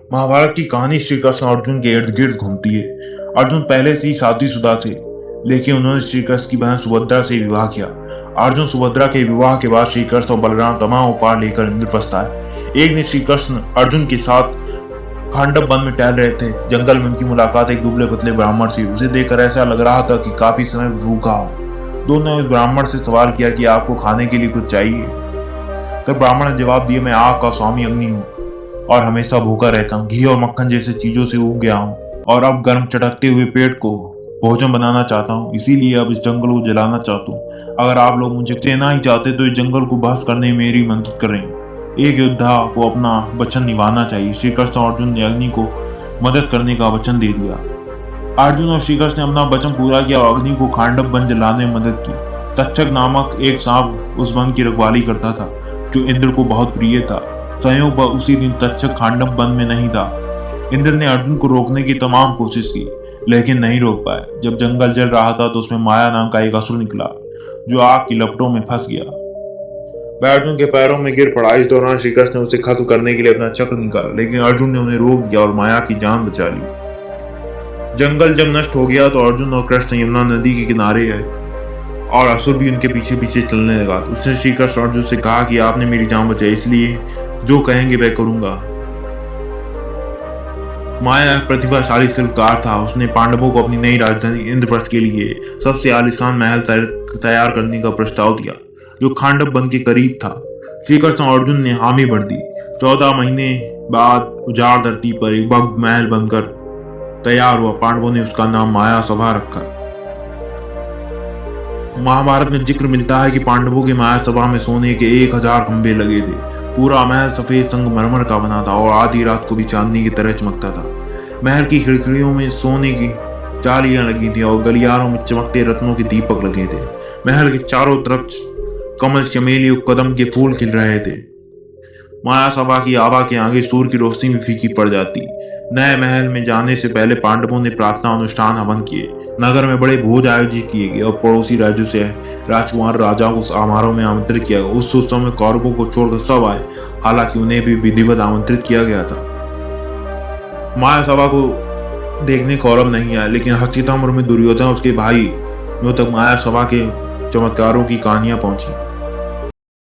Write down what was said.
महाभारत की कहानी श्री कृष्ण और अर्जुन के इर्द गिर्द घूमती है। अर्जुन पहले से ही शादीशुदा थे, लेकिन उन्होंने श्री कृष्ण की बहन सुभद्रा से विवाह किया। अर्जुन सुभद्रा के विवाह के बाद श्री कृष्ण और बलराम तमाम उपहार लेकर इंद्रप्रस्थ आए। एक दिन श्री कृष्ण अर्जुन के साथ खांडव वन में टहल रहे थे। जंगल में उनकी मुलाकात एक दुबले पतले ब्राह्मण से। उसे देखकर ऐसा लग रहा था कि काफी समय भूखा हो। दोनों ने उस ब्राह्मण से सवाल किया कि आपको खाने के लिए कुछ चाहिए। तब ब्राह्मण ने जवाब दिया, मैं आग का स्वामी अग्नि हूँ और हमेशा भूखा रहता हूँ। घी और मक्खन जैसे चीजों से उग गया हूँ और अब गर्म चटकते हुए पेट को भोजन बनाना चाहता हूँ, इसीलिए अब इस जंगल को जलाना चाहता हूँ। अगर आप लोग मुझे देना ही चाहते तो इस जंगल को ध्वस्त करने में मेरी मदद करें। एक योद्धा को अपना वचन निभाना चाहिए। श्री कृष्ण और अर्जुन ने अग्नि को मदद करने का वचन दे दिया। अर्जुन और श्री कृष्ण ने अपना वचन पूरा किया और अग्नि को खांडव वन जलाने में मदद की। तक्षक नामक एक सांप उस वन की रखवाली करता था, जो इंद्र को बहुत प्रिय था। संयोग उसी दिन तक्षक खांडव वन में नहीं था। इंद्र ने अर्जुन को रोकने की तमाम कोशिश की, लेकिन नहीं रोक पाए। जब जंगल जल रहा था तो उसमें माया नाम का एक असुर निकला, जो आग की लपटों में फंस गया। वह अर्जुन के पैरों में गिर पड़ा। इस दौरान श्री कृष्ण ने उसे खत्म करने के लिए अपना चक्र निकाला, लेकिन अर्जुन ने उन्हें रोक दिया और माया की जान बचा ली। जंगल जब नष्ट हो गया तो अर्जुन और कृष्ण यमुना नदी के किनारे आए और असुर भी उनके पीछे पीछे चलने लगा। उसने श्री कृष्ण अर्जुन से कहा कि आपने मेरी जान बचाई, इसलिए जो कहेंगे वह करूंगा। माया एक प्रतिभाशाली शिल्पकार था। उसने पांडवों को अपनी नई राजधानी इंद्रप्रस्थ के लिए सबसे आलीशान महल तैयार करने का प्रस्ताव दिया, जो खांडव वन के करीब था। श्री कृष्ण और अर्जुन ने हामी भर दी। 14 महीने बाद उजाड़ धरती पर एक भव्य महल बनकर तैयार हुआ। पांडवों ने उसका नाम माया सभा रखा। महाभारत में जिक्र मिलता है कि पांडवों की माया सभा में सोने के 1000 खंभे लगे थे। पूरा महल सफेद संगमरमर का बना था और आधी रात को भी चांदनी की तरह चमकता था। महल की खिड़कियों में सोने की जालियां लगी थी और गलियारों में चमकते रत्नों के दीपक लगे थे। महल के चारों तरफ कमल, चमेली और कदम के फूल खिल रहे थे। माया सभा की आभा के आगे सूर्य की रोशनी भी फीकी पड़ जाती। नए महल में जाने से पहले पांडवों ने प्रार्थना अनुष्ठान हवन किए। नगर में बड़े भोज आयोजित किए गए और पड़ोसी राज्यों से राजकुमार राजाओं को समारोह में आमंत्रित किया गया। उस उत्सव में कौरवों को छोड़कर सब आए, हालांकि उन्हें भी विधिवत आमंत्रित किया गया था। माया सभा को देखने कौरव नहीं आए, लेकिन हस्तिनापुर में दुर्योधन और उसके भाई जो तक माया सभा के चमत्कारों की कहानियां पहुंची।